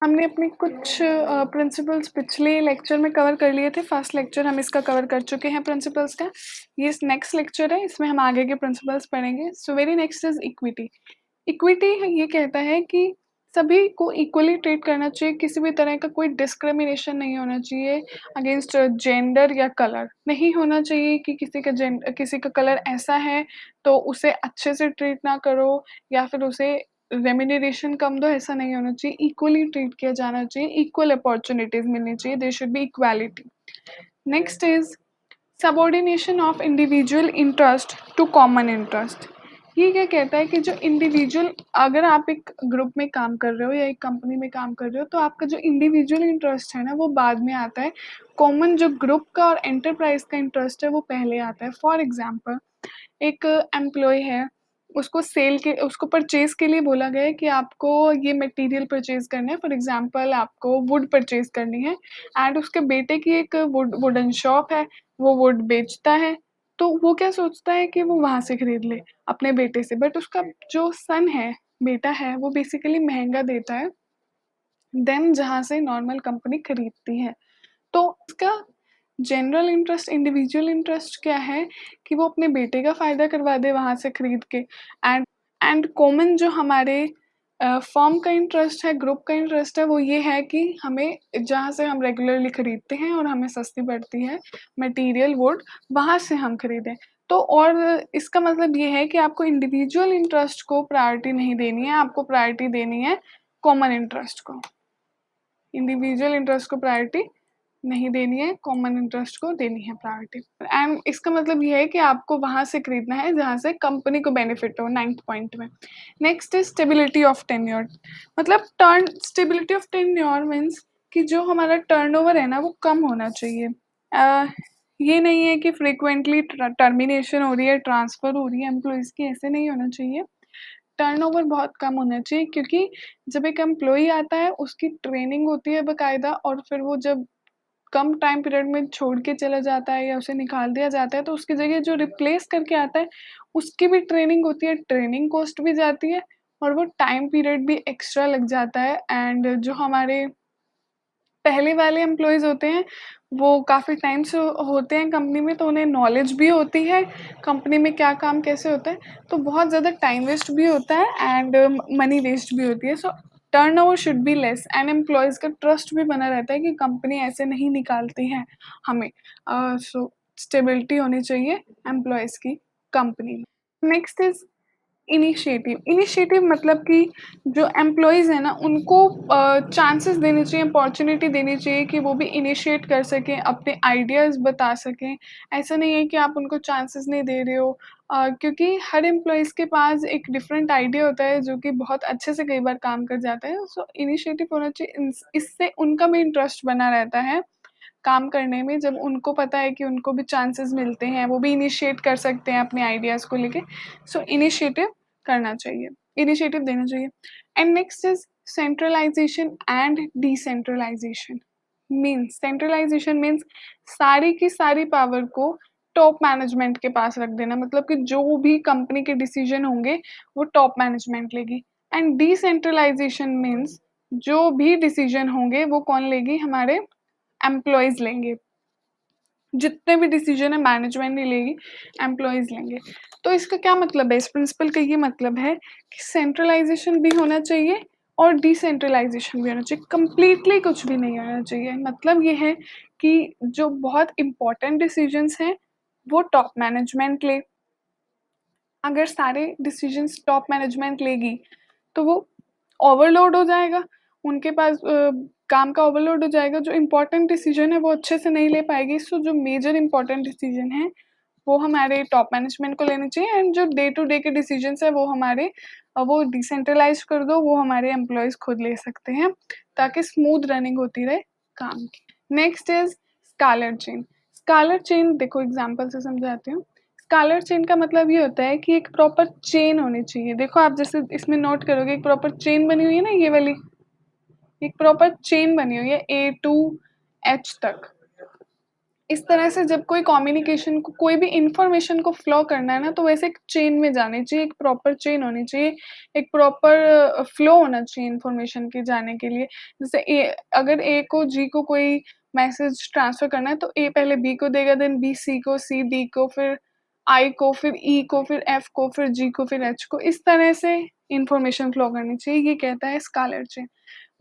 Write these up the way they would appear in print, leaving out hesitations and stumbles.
हमने अपने कुछ प्रिंसिपल्स पिछले लेक्चर में कवर कर लिए थे। फर्स्ट लेक्चर हम इसका कवर कर चुके हैं प्रिंसिपल्स का। ये नेक्स्ट लेक्चर है, इसमें हम आगे के प्रिंसिपल्स पढ़ेंगे। So very next is equity. Equity ये कहता है कि सभी को इक्वली ट्रीट करना चाहिए, किसी भी तरह का कोई डिस्क्रिमिनेशन नहीं होना चाहिए अगेंस्ट जेंडर या कलर। नहीं होना चाहिए कि किसी का कलर ऐसा है तो उसे अच्छे से ट्रीट ना करो या फिर उसे रेम्यूनरेशन कम दो, ऐसा नहीं होना चाहिए। इक्वली ट्रीट किया जाना चाहिए, इक्वल अपॉर्चुनिटीज मिलनी चाहिए, there should be equality. Next is subordination of individual interest to common interest. ये क्या कहता है कि जो इंडिविजुअल, अगर आप एक ग्रुप में काम कर रहे हो या एक कंपनी में काम कर रहे हो तो आपका जो इंडिविजुअल इंटरेस्ट है ना वो बाद में आता है। कॉमन जो ग्रुप का और एंटरप्राइज का इंटरेस्ट है वो पहले आता है। फॉर एग्जाम्पल, एक एम्प्लॉय है, उसको परचेज के लिए बोला गया है कि आपको ये मटेरियल परचेज करना है। फॉर एग्जांपल आपको वुड परचेज करनी है एंड उसके बेटे की एक वुडन शॉप है, वो वुड बेचता है। तो वो क्या सोचता है कि वो वहां से खरीद ले अपने बेटे से, बट उसका जो सन है, बेटा है, वो बेसिकली महंगा देता है देन जहाँ से नॉर्मल कंपनी खरीदती है। तो इसका जनरल इंटरेस्ट, इंडिविजुअल इंटरेस्ट क्या है कि वो अपने बेटे का फ़ायदा करवा दे वहाँ से खरीद के। एंड कॉमन जो हमारे फर्म का इंटरेस्ट है, ग्रुप का इंटरेस्ट है, वो ये है कि हमें जहाँ से हम रेगुलरली खरीदते हैं और हमें सस्ती पड़ती है मटेरियल वुड, वहाँ से हम खरीदें। तो और इसका मतलब ये है कि आपको इंडिविजुअल इंटरेस्ट को प्रायोरिटी नहीं देनी है, आपको प्रायोरिटी देनी है कॉमन इंटरेस्ट को। इंडिविजुअल इंटरेस्ट को प्रायोरिटी नहीं देनी है, कॉमन इंटरेस्ट को देनी है प्रायोरिटी। एंड इसका मतलब ये है कि आपको वहाँ से खरीदना है जहाँ से कंपनी को बेनिफिट हो, 9th पॉइंट में। Next is stability of tenure. मतलब term stability of tenure means कि जो हमारा टर्नओवर है ना वो कम होना चाहिए। ये नहीं है कि फ्रिक्वेंटली टर्मिनेशन हो रही है, ट्रांसफ़र हो रही है एम्प्लॉइज़ की, ऐसे नहीं होना चाहिए। टर्नओवर बहुत कम होना चाहिए क्योंकि जब एक एम्प्लॉयी आता है उसकी ट्रेनिंग होती है बाकायदा, और फिर वो जब कम टाइम पीरियड में छोड़ के चला जाता है या उसे निकाल दिया जाता है तो उसकी जगह जो रिप्लेस करके आता है उसकी भी ट्रेनिंग होती है, ट्रेनिंग कॉस्ट भी जाती है और वो टाइम पीरियड भी एक्स्ट्रा लग जाता है। एंड जो हमारे पहले वाले एम्प्लॉइज़ होते हैं वो काफ़ी टाइम से होते हैं कंपनी में, तो उन्हें नॉलेज भी होती है कंपनी में क्या काम कैसे होता है, तो बहुत ज़्यादा टाइम वेस्ट भी होता है एंड मनी वेस्ट भी होती है। So turnover should be less and employees का ट्रस्ट भी बना रहता है कि कंपनी ऐसे नहीं निकालती है हमें। सो स्टेबिलिटी होनी चाहिए एम्प्लॉइज़ की कंपनी में। Next is initiative. इनिशिएटिव मतलब कि जो एम्प्लॉइज़ हैं ना उनको चांसेस देने चाहिए, अपॉर्च्युनिटी देनी चाहिए कि वो भी इनिशिएट कर सकें, अपने आइडियाज़ बता सकें। ऐसा नहीं है कि आप उनको चांसेस नहीं दे रहे हो, क्योंकि हर एम्प्लॉइज़ के पास एक डिफरेंट आइडिया होता है जो कि बहुत अच्छे से कई बार काम कर जाता है। सो इनिशिएटिव होना चाहिए, इससे उनका भी इंटरेस्ट बना रहता है काम करने में। जब उनको पता है कि उनको भी चांसेस मिलते हैं, वो भी इनिशिएट कर सकते हैं अपने आइडियाज़ को लेके। सो इनिशिएटिव करना चाहिए, इनिशिएटिव देना चाहिए। And next is centralisation and decentralisation. Centralisation means सारी की सारी पावर को टॉप मैनेजमेंट के पास रख देना, मतलब कि जो भी कंपनी के डिसीजन होंगे वो टॉप मैनेजमेंट लेगी। एंड डिसेंट्रलाइज़ेशन मीन्स जो भी डिसीजन होंगे वो कौन लेगी, हमारे एम्प्लॉइज़ लेंगे। जितने भी डिसीजन है मैनेजमेंट नहीं लेगी, एम्प्लॉइज़ लेंगे। तो इसका क्या मतलब है, इस प्रिंसिपल का ये मतलब है कि सेंट्रलाइज़ेशन भी होना चाहिए और डिसेंट्रलाइज़ेशन भी होना चाहिए, कंप्लीटली कुछ भी नहीं होना चाहिए। मतलब ये है कि जो बहुत इम्पोर्टेंट डिसीजंस हैं, वो टॉप मैनेजमेंट ले। अगर सारे डिसीजंस टॉप मैनेजमेंट लेगी, तो वो ओवरलोड हो जाएगा, उनके पास काम का ओवरलोड हो जाएगा, जो इम्पोर्टेंट डिसीजन है वो अच्छे से नहीं ले पाएगी। सो जो मेजर इम्पोर्टेंट डिसीजन है वो हमारे टॉप मैनेजमेंट को लेने चाहिए एंड जो डे टू डे के डिसीजंस है वो हमारे वो डिसेंट्रलाइज कर दो, वो हमारे एम्प्लॉयज़ खुद ले सकते हैं ताकि स्मूथ रनिंग होती रहे काम की। Next is scalar chain. Scalar chain देखो एग्जांपल से समझाती हूँ। स्कारलेट चेन का मतलब ये होता है कि एक प्रॉपर चेन होनी चाहिए। देखो आप जैसे इसमें नोट करोगे एक प्रॉपर चेन बनी हुई है ना, ये वाली एक प्रॉपर चेन बनी हुई है A to H तक। इस तरह से जब कोई कम्युनिकेशन को कोई भी इंफॉर्मेशन को फ्लो करना है ना, तो वैसे एक चेन में जानी चाहिए, एक प्रॉपर चेन होनी चाहिए, एक प्रॉपर फ्लो होना चाहिए इंफॉर्मेशन के जाने के लिए। जैसे अगर ए को जी को कोई मैसेज ट्रांसफर करना है, तो ए पहले बी को देगा, देन बी सी को, सी डी को, फिर आई को, फिर ई को, फिर एफ को, फिर जी को, फिर एच को। इस तरह से इंफॉर्मेशन फ्लो करनी चाहिए, ये कहता है स्कारलेट चेन।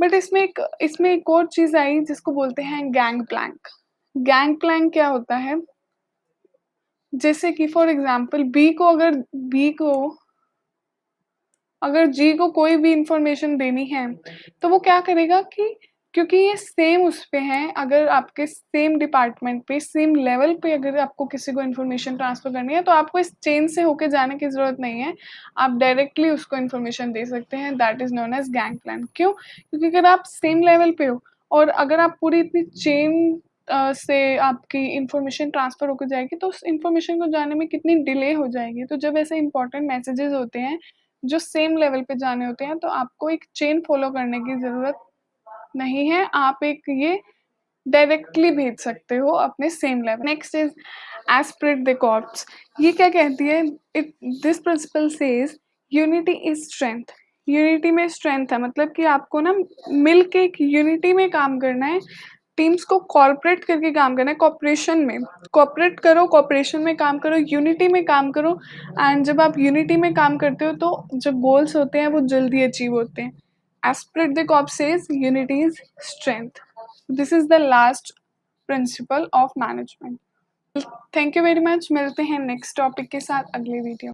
बट इसमें एक और चीज आई जिसको बोलते हैं गैंग प्लैंक। गैंग प्लैंक क्या होता है? जैसे कि फॉर एग्जांपल बी को अगर जी को कोई भी इंफॉर्मेशन देनी है, तो वो क्या करेगा कि क्योंकि ये सेम उस पे हैं, अगर आपके सेम डिपार्टमेंट पे, सेम लेवल पे अगर आपको किसी को इन्फॉर्मेशन ट्रांसफ़र करनी है, तो आपको इस चेन से होके जाने की ज़रूरत नहीं है। आप डायरेक्टली उसको इन्फॉर्मेशन दे सकते हैं, that is known as gang plank. क्यों? क्योंकि अगर आप सेम लेवल पे हो और अगर आप पूरी इतनी चेन से आपकी इन्फॉर्मेशन ट्रांसफ़र होके जाएगी, तो उस इन्फॉर्मेशन को जाने में कितनी डिले हो जाएगी। तो जब ऐसे इम्पोर्टेंट मैसेजेज़ होते हैं जो सेम लेवल पे जाने होते हैं, तो आपको एक चेन फ़ॉलो करने की ज़रूरत नहीं है, आप एक ये डायरेक्टली भेज सकते हो अपने same level. Next is aspirate the corps. ये क्या कहती है? It this principle says unity is strength. Unity में स्ट्रेंथ है, मतलब कि आपको ना मिल के एक यूनिटी में काम करना है, टीम्स को कॉर्पोरेट करके काम करना है, कोऑपरेशन में। कोऑपरेट करो, कोऑपरेशन में काम करो, यूनिटी में काम करो। एंड जब आप यूनिटी में काम करते हो, तो जो गोल्स होते हैं वो जल्दी अचीव होते हैं। Aspirate the corps says unity is strength. This is the last principle of management. Thank you very much. मिलते हैं नेक्स्ट टॉपिक के साथ अगले वीडियो।